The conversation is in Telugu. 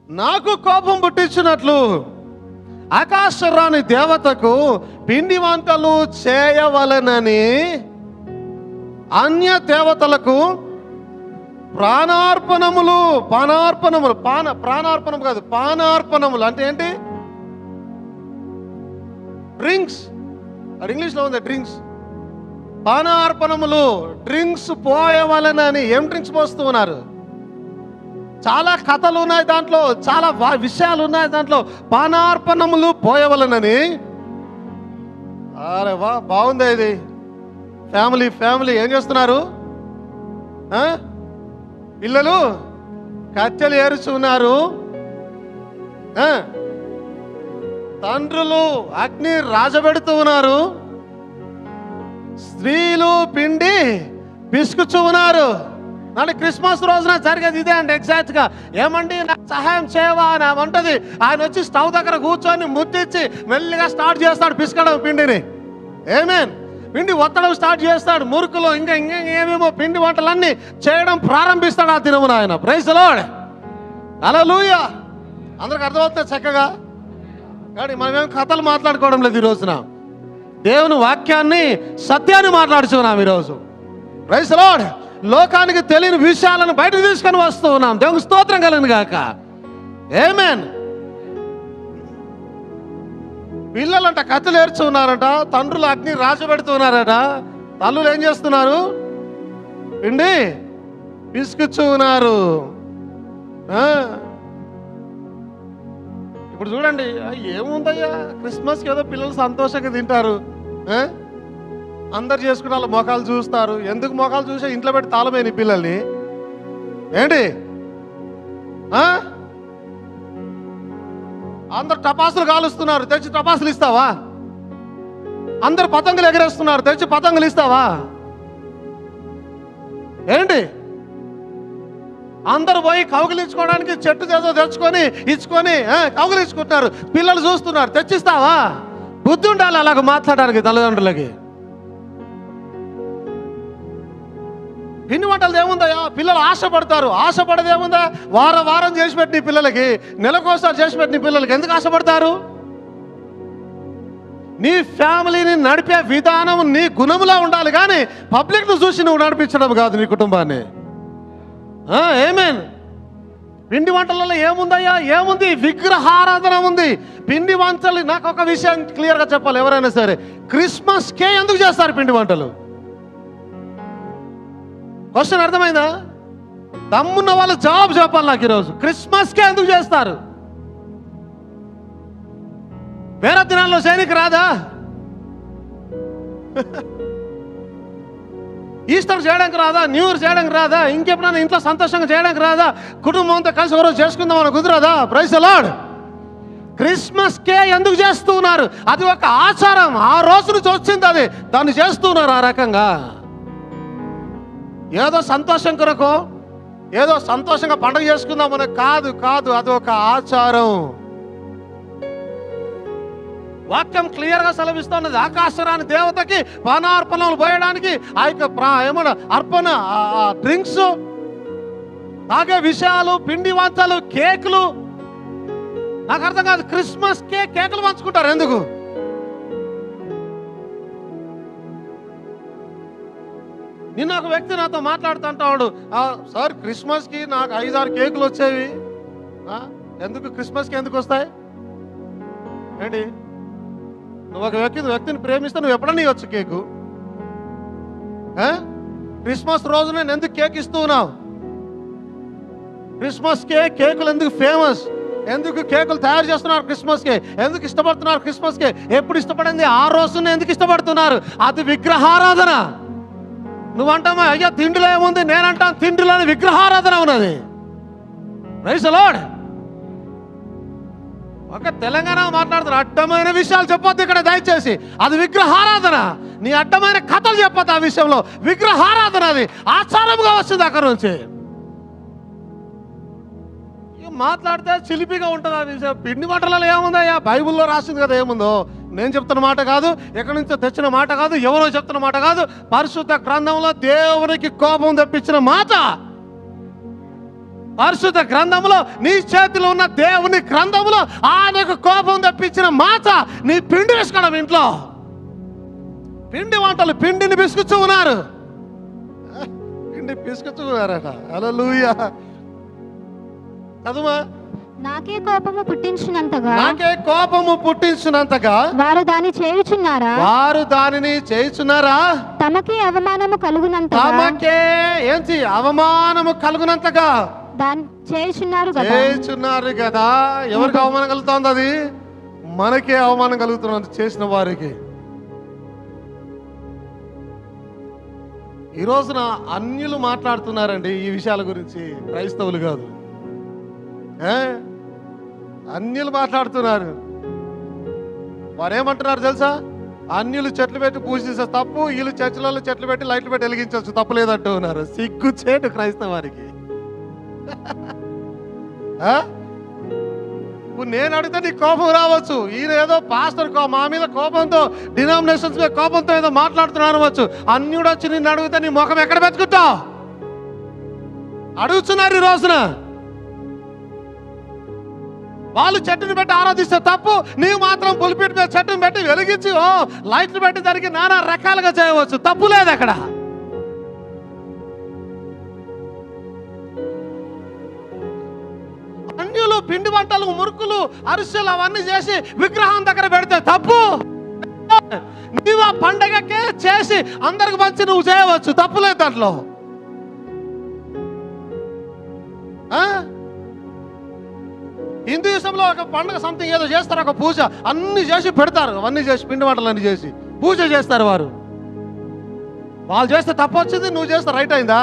నాకు కోపం పుట్టించినట్లు ఆకాశరాని దేవతకు పిండి వంటలు చేయవలెనని అన్య దేవతలకు పానార్పణములు అంటే ఏంటి? డ్రింక్స్. అది ఇంగ్లీష్లో ఉంది డ్రింక్స్. పానార్పణములు, డ్రింక్స్ పోయవలెనని. ఏం డ్రింక్స్ పోస్తూ ఉన్నారు? చాలా కథలు ఉన్నాయి దాంట్లో, చాలా విషయాలు ఉన్నాయి దాంట్లో. పానార్పణములు పోయవలెనని. అరే వా, బాగుంది ఇది. ఫ్యామిలీ ఏం చేస్తున్నారు? పిల్లలు కట్టెలు ఏరుచున్నారు, తండ్రులు అగ్ని రాజబెడుతూ ఉన్నారు, స్త్రీలు పిండి పిసుకుచూ ఉన్నారు. అంటే క్రిస్మస్ రోజున జరిగేది ఇదే అండి ఎగ్జాక్ట్ గా. ఏమండి నాకు సహాయం చేయవా అని ఆమె అంటది. ఆయన వచ్చి స్టవ్ దగ్గర కూర్చొని ముద్దిచ్చి మెల్లిగా స్టార్ట్ చేస్తాడు పిసుకడం పిండిని. ఆమేన్. పిండి ఒత్తడం స్టార్ట్ చేస్తాడు. మురుకులు ఇంకా ఏమేమో పిండి వంటలన్నీ చేయడం ప్రారంభిస్తాడు ఆ దినమున ఆయన. Praise the Lord. హల్లెలూయా. అందరికి అర్థమవుతుంది చక్కగా. కానీ మనమేం కథలు మాట్లాడుకోవడం లేదు ఈ రోజున. దేవుని వాక్యాన్ని, సత్యాన్ని మాట్లాడుచున్నాం ఈరోజు. Praise the Lord. లోకానికి తెలియని విషయాలను బయటకు తీసుకొని వస్తూ ఉన్నాం. దేవునికి స్తోత్రం కలుగును గాక. ఆమేన్. పిల్లలంట కత్తులు ఏర్చున్నారట, తండ్రులు అగ్ని రాజబెడుతున్నారట, తల్లులు ఏం చేస్తున్నారు? పిండి పిసుకుచూ ఉన్నారు. ఇప్పుడు చూడండి, ఏముందయ్యా క్రిస్మస్కి ఏదో పిల్లలు సంతోషంగా తింటారు, అందరు చేసుకుని వాళ్ళ మొఖాలు చూస్తారు. ఎందుకు మొఖాలు చూసా? ఇంట్లో పెట్టి తాళమేని పిల్లల్ని ఏంటి? అందరు టపాసులు కాలుస్తున్నారు, తెచ్చి టపాసులు ఇస్తావా? అందరు పతంగులు ఎగరేస్తున్నారు, తెచ్చి పతంగులు ఇస్తావా? ఏంటి? అందరు పోయి కౌగిలించుకోవడానికి చెట్టు ఏదో తెచ్చుకొని ఇచ్చుకొని కౌగిలించుకుంటున్నారు, పిల్లలు చూస్తున్నారు, తెచ్చిస్తావా? బుద్ధి ఉండాలి అలాగ మాట్లాడడానికి తల్లిదండ్రులకి. పిండి వంటలు ఏముందయా? పిల్లలు ఆశపడతారు. ఆశపడేది ఏముందా? వారం చేసి పెట్టిన పిల్లలకి, నెలకోసారి చేసి పెట్టిన పిల్లలకి ఎందుకు ఆశపడతారు? నీ ఫ్యామిలీని నడిపే విధానం నీ గుణములా ఉండాలి, కానీ పబ్లిక్ను చూసి నువ్వు నడిపించడం కాదు నీ కుటుంబాన్ని. ఆమేన్. పిండి వంటలలో ఏముందయ్యా? ఏముంది? విగ్రహారాధన ఉంది. పిండి వంటలు. నాకు ఒక విషయం క్లియర్గా చెప్పాలి ఎవరైనా సరే, క్రిస్మస్కే ఎందుకు చేస్తారు పిండి వంటలు? క్వశ్చన్ అర్థమైందా? దమ్మున్న వాళ్ళు జవాబు చెప్పాలి నాకు ఈరోజు. క్రిస్మస్కే ఎందుకు చేస్తారు? వేరే దినాల్లో చేయనికి రాదా? ఈస్టర్ చేయడానికి రాదా? న్యూ ఇయర్ చేయడానికి రాదా? ఇంకెప్పుడైనా ఇంట్లో సంతోషంగా చేయడానికి రాదా? కుటుంబంతో కలిసి ఒకరోజు చేసుకుందాం అని కుదరదా? Praise the lord. క్రిస్మస్కే ఎందుకు చేస్తున్నారు? అది ఒక ఆచారం, ఆ రోజు నుంచి వచ్చింది అది, దాన్ని చేస్తున్నారు ఆ రకంగా. ఏదో సంతోషం కొరకు, ఏదో సంతోషంగా పండుగ చేసుకుందామని కాదు, అది ఒక ఆచారం. వాక్యం క్లియర్గా సెలవిస్తున్నది. ఆకాశరాని దేవతకి పానార్పణలు పోయడానికి ఆ యొక్క ఏమన్నా అర్పణ, డ్రింక్స్, తాగే విషయాలు, పిండి వంటలు, కేకులు. నాకు అర్థం కాదు, క్రిస్మస్ కేకులు పంచుకుంటారు ఎందుకు? నిన్న ఒక వ్యక్తి నాతో మాట్లాడుతుంటాడు, సార్ క్రిస్మస్కి నాకు 5-6 కేకులు వచ్చేవి. ఎందుకు క్రిస్మస్కి ఎందుకు వస్తాయి ఏంటి? నువ్వు ఒక వ్యక్తిని ప్రేమిస్తే నువ్వు ఎప్పుడన్నా ఇవ్వచ్చు కేకు. క్రిస్మస్ రోజు నేను ఎందుకు కేక్ ఇస్తూ ఉన్నావు? క్రిస్మస్ కేకులు ఎందుకు ఫేమస్? ఎందుకు కేకులు తయారు చేస్తున్నారు క్రిస్మస్కి? ఎందుకు ఇష్టపడుతున్నారు క్రిస్మస్కి? ఎప్పుడు ఇష్టపడింది? ఆ రోజున ఎందుకు ఇష్టపడుతున్నారు? అది విగ్రహారాధన. నువ్వంటామా అయ్యా తిండిలో ఏముంది? నేనంటాను తిండిలోని విగ్రహారాధన ఉన్నది. Praise the Lord. ఒక తెలంగాణ మాట్లాడుతున్నారు, అడ్డమైన విషయాలు చెప్పొద్దు ఇక్కడ దయచేసి. అది విగ్రహారాధన. నీ అడ్డమైన కథలు చెప్పొద్దు ఆ విషయంలో. విగ్రహారాధన అది ఆచారంగా వస్తుంది అక్కడ నుంచి. మాట్లాడితే చిలిపిగా ఉంటుంది ఆ విషయం. పిండి వంటలలో ఏముందయ్యా? బైబిల్లో రాసింది కదా ఏముందో. నేను చెప్తున్న మాట కాదు, ఎక్కడి నుంచో తెచ్చిన మాట కాదు, ఎవరో చెప్తున్న మాట కాదు. పరిశుద్ధ గ్రంథంలో దేవునికి కోపం తెప్పించిన మాట. పరిశుద్ధ గ్రంథంలో, నీ చేతిలో ఉన్న దేవుని గ్రంథంలో ఆయనకు కోపం తెప్పించిన మాట నీ పిండి వేసుకోవడం. ఇంట్లో పిండి వంటలు, పిండిని పిసుకుతూ ఉన్నారు, పిండి పిసుకుతూ ఉన్నారట. హల్లెలూయా. చదువా. నాకే కోపము పుట్టించినంతగా, నాకే కోపము పుట్టించినంతగా వారు దాన్ని చేయుచున్నారా, వారు దానిని చేయుచున్నారా, తమకే అవమానము కలుగునంతగా, తమకే ఏంటి అవమానము కలుగునంతగా దాన్ని చేయుచున్నారు కదా. చేయుచున్నారు కదా. ఎవరికి అవమానం కలుగుతుంది? అది మనకే అవమానం కలుగుతున్నది చేసిన వారికి. ఈ రోజున అన్యులు మాట్లాడుతున్నారండి ఈ విషయాల గురించి, క్రైస్తవులు కాదు. అన్యులు మాట్లాడుతున్నారు. వారేమంటున్నారు తెలుసా? అన్యులు చెట్లు పెట్టి పూజ చేసే తప్పు, వీళ్ళు చర్చిలలో చెట్లు పెట్టి లైట్లు పెట్టి వెలిగించవచ్చు, తప్పు లేదంటూ ఉన్నారు. సిగ్గు చేటు క్రైస్తవానికి. నేను అడిగితే నీకు కోపం రావచ్చు. ఈయన ఏదో పాస్టర్ మా మీద కోపంతో, డినామినేషన్స్ మీద కోపంతో ఏదో మాట్లాడుతున్నాను అనవచ్చు. అన్యుడు వచ్చి నిన్ను అడిగితే నీ ముఖం ఎక్కడ పెట్టుకుంటావు? అడుగుతున్నారు ఈ రోజున. వాళ్ళు చెట్టుని పెట్టి ఆరాధిస్తే తప్పు, నీవు మాత్రం పులిపిట్ మీద చెట్టుని పెట్టి వెలిగించి లైట్లు పెట్టి దానికి నానా రకాలుగా చేయవచ్చు, తప్పు లేదు అక్కడ. అన్యులు పిండి వంటలు, మురుకులు, అరిసెలు అవన్నీ చేసి విగ్రహం దగ్గర పెడితే తప్పు. నీవు ఆ పండగకే చేసి అందరికి మంచి నువ్వు చేయవచ్చు, తప్పులేదు దాంట్లో. హిందూయిజంలో ఒక పండుగ సంథింగ్ ఏదో చేస్తారు, ఒక పూజ అన్ని చేసి పెడతారు, అవన్నీ చేసి పిండి వంటలు అన్ని చేసి పూజ చేస్తారు. వాళ్ళు చేస్తే తప్పు వచ్చింది, నువ్వు చేస్తే రైట్ అయిందా?